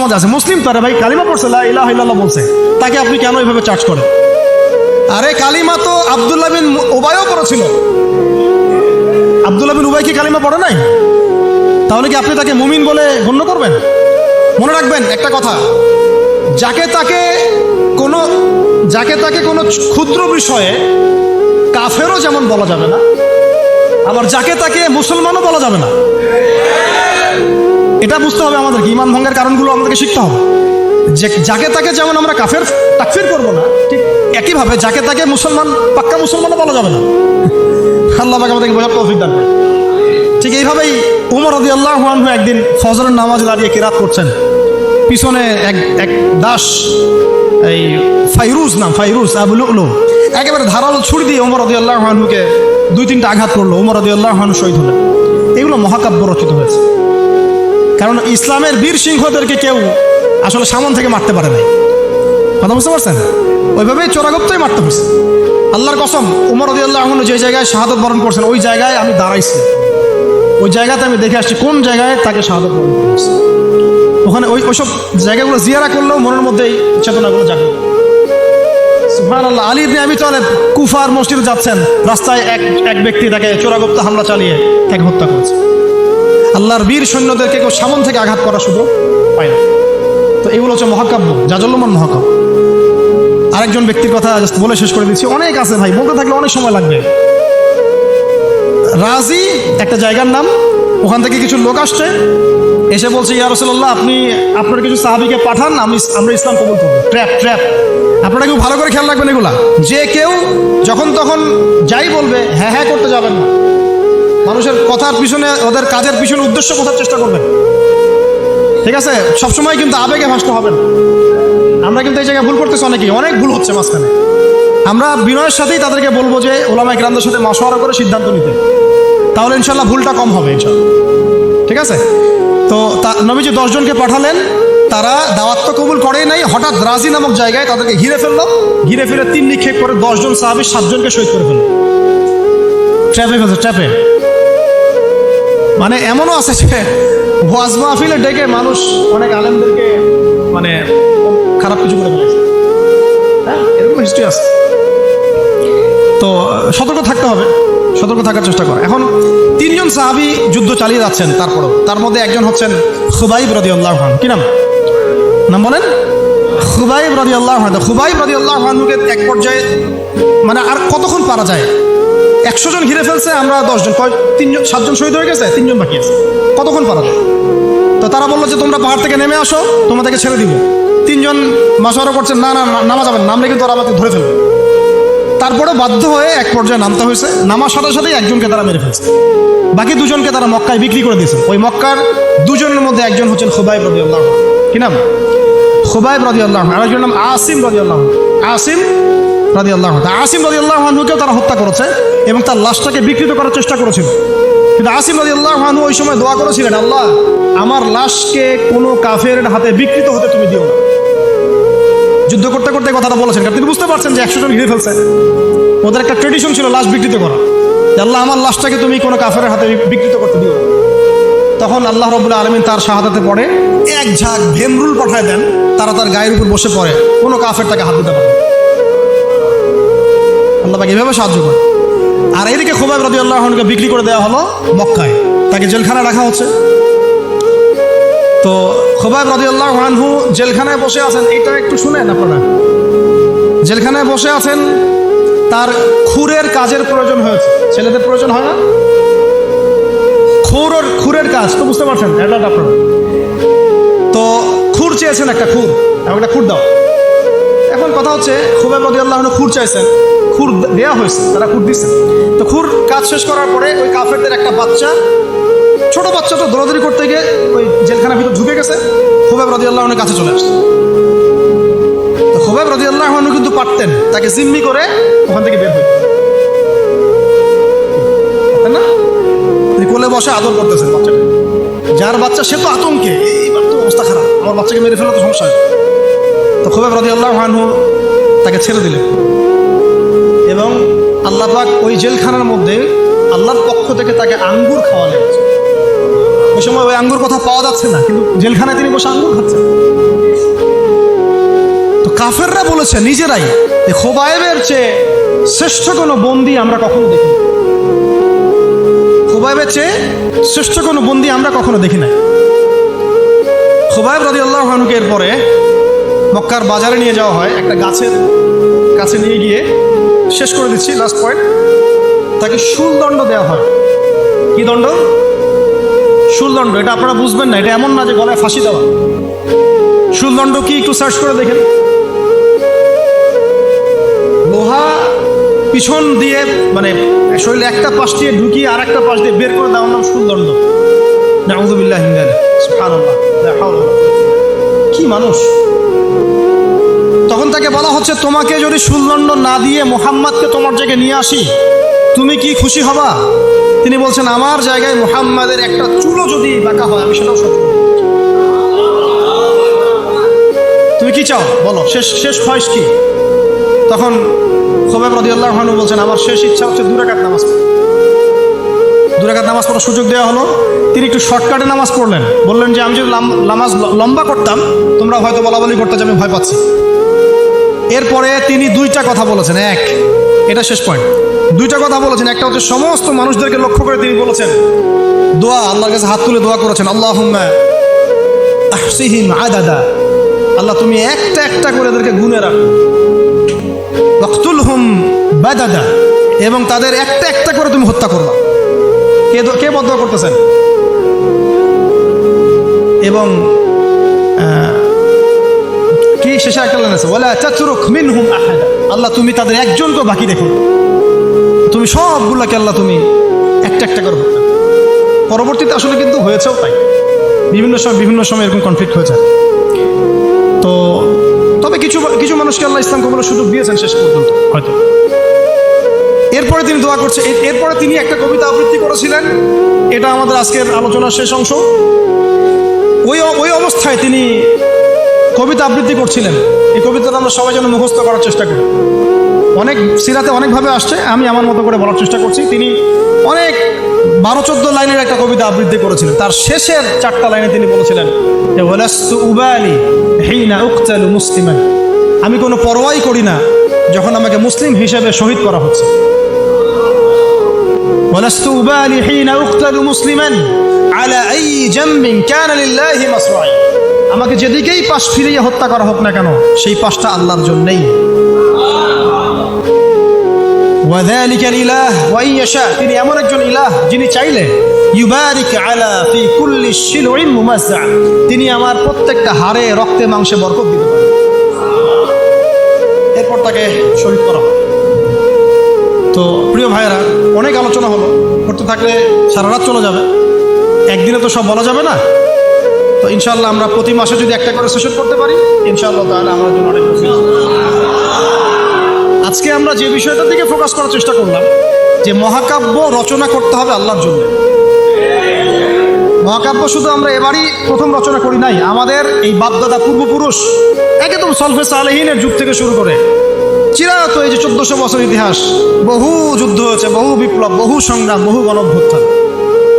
সমাজ আছে, মুসলিম তো, আরে ভাই কালিমা পড়ছে, লা ইলাহা ইল্লাল্লাহ বলছে, তাকে আপনি কেন এইভাবে চার্জ করেন? আরে কালিমা তো আব্দুল্লাহ বিন উবাইও পড়েছিল। আব্দুল্লাহ বিন উবাই কি কালিমা পড়ে নাই? তাহলে কি আপনি তাকে মুমিন বলে গণ্য করবেন? মনে রাখবেন একটা কথা, যাকে তাকে কোনো ক্ষুদ্র বিষয়ে কাফেরও যেমন বলা যাবে না, আবার যাকে তাকে মুসলমানও বলা যাবে না। এটা বুঝতে হবে আমাদেরকে, ঈমান ভঙ্গের কারণগুলো আমাদেরকে শিখতে হবে। যে যাকে তাকে যেমন আমরা কাফের তাকফির করবো না, ঠিক একইভাবে যাকে তাকে মুসলমান, পাক্কা মুসলমানও বলা যাবে না। আল্লাহ পাক আমাদেরকে বোঝার তৌফিক দান করেন। ঠিক এইভাবেই উমর রাদিয়াল্লাহু আনহু একদিন ফজরের নামাজে দাঁড়িয়ে কিরাত করছেন, পিছনে এক দাস, এই ফাইরুজ আবু লুলু, একেবারে ধারালো ছুরি দিয়ে উমর রাদিয়াল্লাহু আনহুকে 2-3টা আঘাত করলো। উমর রাদিয়াল্লাহু আনহু শহীদ হলেন। এগুলো মহাকাব্য রচিত হয়েছে, কারণ ইসলামের বীর সিংহদেরকে কেউ আসলে সামন থেকে মারতে পারে নাই। কথা বুঝতে পারছেন? ওইভাবেই চোরাগপ্তই মারতে হয়েছে। আল্লাহর কসম, উমর রাদিয়াল্লাহু আনহু যে জায়গায় শাহাদত বরণ করছেন, ওই জায়গায় আমি দাঁড়াইছি, ওই জায়গাতে আমি দেখে আসছি কোন জায়গায় তাকে শাহাদত বরণ করেছে। ওখানে ওইসব জায়গাগুলো জিয়ারা করলেও মনের মধ্যে এই চেতনাগুলো জাগে। সুবহানাল্লাহ। আলী ইবনে আবি তালেব কুফার মসজিদে যাচ্ছেন, রাস্তায় এক ব্যক্তি তাকে চোরাগপ্ত হামলা চালিয়ে তাকে হত্যা করেছে। আল্লাহর বীর সৈন্যদেরকে কেউ সামন থেকে আঘাত করার সুযোগ পায় না। তো এগুলো হচ্ছে মহাকাব্য, জাজল্যমান মহাকাব্য। আরেকজন ব্যক্তির কথা জাস্ট বলে শেষ করে দিচ্ছি, অনেক আছে ভাই, বলতে থাকলে অনেক সময় লাগবে। রাজি একটা জায়গার নাম, ওখান থেকে কিছু লোক আসছে, এসে বলছে, ইয়া রাসূলুল্লাহ, আপনি আপনার কিছু সাহাবীকে পাঠান, আমরা ইসলাম কবুল করবো। ট্র্যাপ। আপনারা কেউ ভালো করে খেয়াল রাখবেন এগুলা, যে কেউ যখন তখন যাই বলবে হ্যাঁ করতে যাবেন না। মানুষের কথার পিছনে, ওদের কাজের পিছনে উদ্দেশ্য বোঝার চেষ্টা করবেন, ঠিক আছে? সবসময় কিন্তু আবেগে ভাসতে হবে না। আমরা কিন্তু এই জায়গায় ভুল করতেছি, অনেক ভুল হচ্ছে মাঝখানে। আমরা বিনয়ের সাথেই তাদেরকে বলবো যে ওলামায়ে কেরামদের সাথে মাশওয়ারা করে সিদ্ধান্ত নিতে, তাহলে ইনশাল্লাহ ভুলটা কম হবে ইনশাল্লাহ, ঠিক আছে? তো নবীজি 10 জনকে পাঠালেন, তারা দাওয়াত তো কবুল করেই নাই, হঠাৎ রাজি নামক জায়গায় তাদেরকে ঘিরে ফেললো। ঘিরে ফেলে 3 নিক্ষেপ করে 10 জন সাহাবী 7 জনকে শহীদ করে ফেললো। ট্র্যাপে। মানে এমনও আছে যে ওয়াজ মাহফিলে ডেকে মানুষ অনেক আলেমদেরকে মানে খারাপ কিছু করে ফেলেছে। হ্যাঁ, এরকম হিস্ট্রি আছে। তো সতর্ক থাকতে হবে, সতর্ক থাকার চেষ্টা করে। এখন 3 জন সাহাবী যুদ্ধ চালিয়ে যাচ্ছেন, তার মধ্যে একজন হচ্ছেন খুবাইব রাদিয়াল্লাহু আনহু। কি নাম বলেন? খুবাইব রাদিয়াল্লাহু আনহু। খুবাইব রাদিয়াল্লাহু আনহুকে এক পর্যায়ে, মানে আর কতক্ষণ পারা যায়, 100 জন ঘিরে ফেলছে, আমরা 10 জন, 7 জন শহীদ হয়ে গেছে, 3 জন বাকি আছে, কতক্ষণ পারা যায়? তো তারা বললো যে তোমরা পাহাড় থেকে নেমে আসো, তোমাদেরকে ছেড়ে দিব। 3 জন মাশওয়ারা করছেন, না নামা যাবেন, নামলে কিন্তু ওরা আমাকে ধরে ফেলবে। তারপরে বাধ্য হয়ে এক পর্যায়ে নামতে হয়েছে। নামার সাথে সাথেই একজনকে তারা মেরে ফেলছে, বাকি 2 জনকে তারা মক্কায় বিক্রি করে দিয়েছে। ওই মক্কার 2 জনের মধ্যে একজন হচ্ছেন খুবাইব রাদিয়াল্লাহু আনহু। কি নাম? খুবাইব রাদিয়াল্লাহু আনহু। আরেকজনের নাম আসিম রাদিয়াল্লাহু আনহু। আসিম রাদিয়াল্লাহু আনহুকেও তারা হত্যা করেছে এবং তার লাশটাকে বিকৃত করার চেষ্টা করেছিল। কিন্তু আসিম রাদিয়াল্লাহু আনহু ওই সময় দোয়া করেছিলেন, আল্লাহ, আমার লাশকে কোনো কাফেরের হাতে বিকৃত হতে তুমি দিও না। যুদ্ধ করতে করতে কথাটা বলেছেন, কারণ তিনি বুঝতে পারছেন যে 100 জন ঘিরে ফেলছে। ওদের একটা ট্রেডিশন ছিল লাশ বিকৃত করা, আল্লাহ, আমার লাশটাকে তুমি কোনো কাফেরের হাতে বিকৃত করতে দিও না। তখন আল্লাহ রাব্বুল আলামিন তার শাহাদাতে পড়ে এক ঝাঁক ভেমরুল পাঠায় দেন, তারা তার গায়ের উপর বসে পড়ে, কোনো কাফের তাকে হাত দিতে পারে। আল্লাহ পাক এভাবে সাহায্য করে। আর এদিকে খুবাইব রাদিয়াল্লাহু আনহুকে বিক্রি করে দেওয়া হলো মক্কায়, তাকে জেলখানায় রাখা হচ্ছে। তো খুবাইব রাদিয়াল্লাহু আনহু জেলখানায় বসে আছেন, এটা একটু শুনেন আপনারা। জেলখানায় বসে আছেন, তার খুরের কাজের প্রয়োজন হয়েছে। ছেলেদের প্রয়োজন হয় না? খুরের কাজ তো বুঝতে পারছেন, এটা আপনারা। তো খুর চেয়েছেন, একটা খুর দাও। এখন কথা হচ্ছে, খুবাইব রাদিয়াল্লাহু আনহু খুর চাইছেন, খুর দেওয়া হয়েছে, তারা খুর দিচ্ছেন। তো খুর কাজ শেষ করার পরে ওই কাফেরদের একটা ছোট বাচ্চাটা দৌড়াদৌড়ি করতে গিয়ে ওই জেলখানার ভিতর ঢুকে গেছে, খুবাইব রাদিয়াল্লাহু আনহুর কাছে চলে আসছে। তো খুবাইব রাদিয়াল্লাহু আনহু কিন্তু পারতেন তাকে জিম্মি করে ওখান থেকে বের হইতে, না? তিনি কোলে বসে আদর করতেছেন বাচ্চাকে, যার বাচ্চা সে তো আতঙ্কে, এইবার তো অবস্থা খারাপ, আমার বাচ্চাকে মেরে ফেলা তো সমস্যা। তো খুবাইব রাদিয়াল্লাহু আনহু তাকে ছেড়ে দিলেন এবং আল্লাহ পাক ওই জেলখানার মধ্যে আল্লাহর পক্ষ থেকে তাকে আঙ্গুর খাওয়ালেন। ওই সময় ওই আঙ্গুর কথা পাওয়া যাচ্ছে না, কিন্তু জেলখানায় তিনি বসে আঙ্গুর খাচ্ছেন। কাফেররা বলেছে নিজেরাই যে খোবাইবের চেয়ে শ্রেষ্ঠ কোনো বন্দী আমরা কখনো দেখি না। খোবাইবের চেয়ে শ্রেষ্ঠ কোনো বন্দী আমরা কখনো দেখি না। খোবাইব রাদিয়াল্লাহু আনহুকে এরপরে মক্কার বাজারে নিয়ে যাওয়া হয়, একটা গাছের কাছে নিয়ে গিয়ে, শেষ করে দিচ্ছি লাস্ট পয়েন্ট, তাকে শুলদণ্ড দেওয়া হয়। কি দণ্ড? শুলদণ্ড। এটা আপনারা বুঝবেন না, এটা এমন না যে গলায় ফাঁসি দেওয়া। শুলদণ্ড কি একটু সার্চ করে দেখেন। লোহা পিছন দিয়ে মানে শরীরে একটা পাশ দিয়ে ঢুকিয়ে আর একটা পাশ দিয়ে বের করে দেওয়ার নাম শুলদণ্ড। নাউযুবিল্লাহি মিন যালিক, সুবহানাল্লাহ, লা হাওলা ওয়ালা কুওয়াতা। কি মানুষ! তখন তাকে বলা হচ্ছে, তোমাকে যদি শুলদণ্ড না দিয়ে মুহাম্মাদকে তোমার জায়গায় নিয়ে আসি, তুমি কি খুশি হবা? তিনি বলছেন, আমার জায়গায় মুহাম্মাদের একটা চুলও যদি বাঁকা হয় আমি সেটাও সহ্য করব। তুমি কি চাও বলো, শেষ শেষ খয়েশ কি? তখন খোবাইব রাদিয়াল্লাহু আনহু বলছেন, আমার শেষ ইচ্ছা হচ্ছে 2 রাকাত নামাজ পড়া। 2 রাকাত নামাজ পড়ার সুযোগ দেওয়া হলো। তিনি একটু শর্টকাটে নামাজ পড়লেন, বললেন যে আমি যদি নামাজ লম্বা করতাম তোমরা হয়তো বলাবলি করতে যে আমি ভয় পাচ্ছি। এরপরে তিনি 2টা কথা বলেছেন। এটা শেষ পয়েন্ট। 2টা কথা বলেছেন। একটা হচ্ছে সমস্ত মানুষদেরকে লক্ষ্য করে তিনি বলেছেন দোয়া, আল্লাহর কাছে হাত তুলে দোয়া করেছেন, আল্লাহুম্মা আহসিহিম আদাদা, আল্লাহ তুমি একটা একটা করে এদেরকে গুনে রাখো, ওয়াকতুলহুম বাদাদা, এবং তাদের একটা একটা করে তুমি হত্যা করবা। কে বদদোয়া করতেছেন? এবং কি শেষে একটা লাইন আছে, ওয়ালা তাতরুক মিনহুম আহাদা, আল্লাহ তুমি তাদের একজনকে বাকি রেখো, তুমি সবগুলোকে আল্লাহ তুমি একটা একটা করে হত্যা। পরবর্তীতে আসলে কিন্তু হয়েছেও তাই, বিভিন্ন সময় এরকম কনফ্লিক্ট হয়েছে। তো তবে কিছু মানুষকে আল্লাহ ইসলাম কবুলের সুযোগ দিয়েছেন শেষ পর্যন্ত হয়তো। এরপরে তিনি দোয়া করছে। এরপরে তিনি একটা কবিতা আবৃত্তি করেছিলেন, এটা আমাদের আজকের আলোচনার শেষ অংশ। ওই অবস্থায় তিনি কবিতা আবৃত্তি করছিলেন। এই কবিতাটা আমরা সবাই যেন মুখস্থ করার চেষ্টা করি। অনেক সিরাতে অনেকভাবে আসছে, আমি আমার মতো করে বলার চেষ্টা করছি। তিনি অনেক 12-14 লাইনের একটা কবিতা আবৃত্তি করেছিলেন। তার শেষের 4টা লাইনে তিনি বলেছিলেন যে ওয়ালাস্তু উবালি হিনা উকতালু মুসলিমান, আমি কোনো পরোয়াই করি না যখন আমাকে মুসলিম হিসেবে শহীদ করা হচ্ছে। ওয়ালাস্তু উবালি হিনা উকতালু মুসলিমান আলা আই জামবিন কানা লিল্লাহি মাসরাই, আমাকে যেদিকেই পাশ ফিরিয়ে হত্যা করা হোক না কেন সেই পাশটা আল্লাহর জন্যই। ওয়াযালিকাল ইলাহ ওয়া ইয়াশা, তিনি এমন একজন ইলাহ যিনি চাইলে ইউবারিক আলা ফি কুল্লি শিলউইন মুমাজ্জা, তিনি আমার প্রত্যেকটা হাড়ে রক্তে মাংসে বরকত দিতে পারেন। এরপর তাকে শহীদ করা হয়। তো প্রিয় ভাইয়েরা, অনেক আলোচনা হলো, করতে থাকলে সারা রাত চলে যাবে, একদিনে তো সব বলা যাবে না। তো ইনশাআল্লাহ আমরা প্রতি মাসে যদি একটা করে সেশন করতে পারি ইনশাআল্লাহ তাহলে আমার জন্য অনেক খুশি। আজকে আমরা যে বিষয়টার দিকে ফোকাস করার চেষ্টা করলাম যে মহাকাব্য রচনা করতে হবে আল্লাহর জন্য। মহাকাব্য শুধু আমরা এবারই প্রথম রচনা করি নাই, আমাদের এই বাপদাদা পূর্বপুরুষ একদম সলফে সালেহিনের যুগ থেকে শুরু করে চিরায়ত এই যে 1400 বছর ইতিহাস, বহু যুদ্ধ হয়েছে, বহু বিপ্লব, বহু সংগ্রাম, বহু গণঅভ্যুত্থান।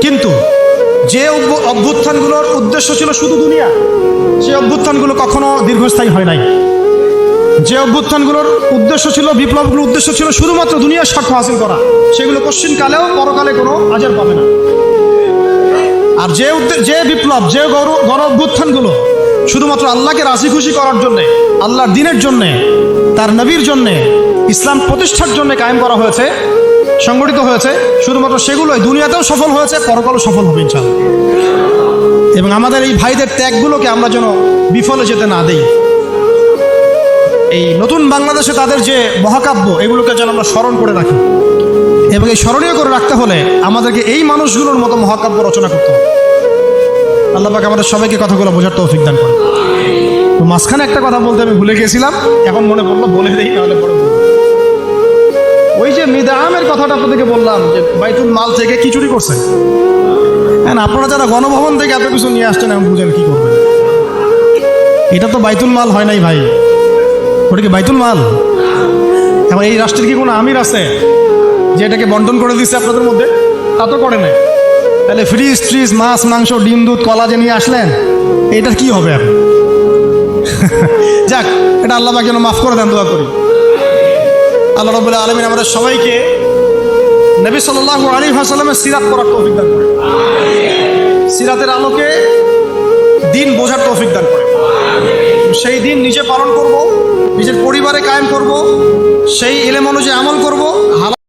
কিন্তু যে অভ্যুত্থানগুলোর উদ্দেশ্য ছিল শুধু দুনিয়া, সেই অভ্যুত্থানগুলো কখনো দীর্ঘস্থায়ী হয় নাই। যে অভ্যুত্থানগুলোর উদ্দেশ্য ছিল, বিপ্লবগুলোর উদ্দেশ্য ছিল শুধুমাত্র দুনিয়ার স্বার্থ হাসিল করা, সেগুলো পশ্চিমকালেও পরকালে কোনো আজর পাবে না। আর যে বিপ্লব, যে গণ অভ্যুত্থানগুলো শুধুমাত্র আল্লাহকে রাজি খুশি করার জন্যে, আল্লাহর দ্বীনের জন্যে, তার নবীর জন্যে, ইসলাম প্রতিষ্ঠার জন্য কায়েম করা হয়েছে, সংগঠিত হয়েছে, শুধুমাত্র সেগুলোই দুনিয়াতেও সফল হয়েছে, পরকালও সফল হবে ইনশাআল্লাহ। এবং আমাদের এই ভাইদের ত্যাগগুলোকে আমরা যেন বিফলে যেতে না দেই। এই নতুন বাংলাদেশে তাদের যে মহাকাব্য, এগুলোকে যেন আমরা স্মরণ করে রাখি। এবং এই স্মরণীয় করে রাখতে হলে আমাদেরকে এই মানুষগুলোর মতো মহাকাব্য রচনা করতে হবে। আল্লাহ পাক আমাদের সবাইকে কথাগুলো বোঝার তৌফিক দান করে। তো মাঝখানে একটা কথা বলতে আমি ভুলে গিয়েছিলাম, এখন মনে পড়লো, বলে দেই, নাহলে বড় ভুল। ওই যে মিদআমের কথাটা আপনাদেরকে বললাম যে বাইতুল মাল থেকে কি চুরি করছে। হ্যাঁ, আপনারা যারা গণভবন থেকে এত কিছু নিয়ে আসছেন এখন বুঝেন কি করবেন। এটা তো বাইতুল মাল হয় নাই ভাই, ওটা কি বাইতুল মাল? এখন এই রাষ্ট্রের কি কোনো আমির আছে যে এটাকে বন্টন করে দিচ্ছে আপনাদের মধ্যে? তা তো করে নাই। তাহলে ফ্রিজ ট্রিজ, মাছ মাংস, ডিম দুধ কলা যে নিয়ে আসলেন, এটার কি হবে এখন? যাক, এটা আল্লাহ পাক যেন মাফ করে দেন, দোয়া করি। আল্লাহ রাব্বুল আলামিন আমাদের সবাইকে নবী সাল্লাল্লাহু আলাইহি ওয়াসাল্লামের সিরাত পড়ার তৌফিক দান করে, সিরাতের আলোকে দিন বোঝার তৌফিক দান করে। সেই দিন নিজে পালন করব, নিজের পরিবারে কায়েম করব, সেই ইলম অনুযায়ী আমল করব।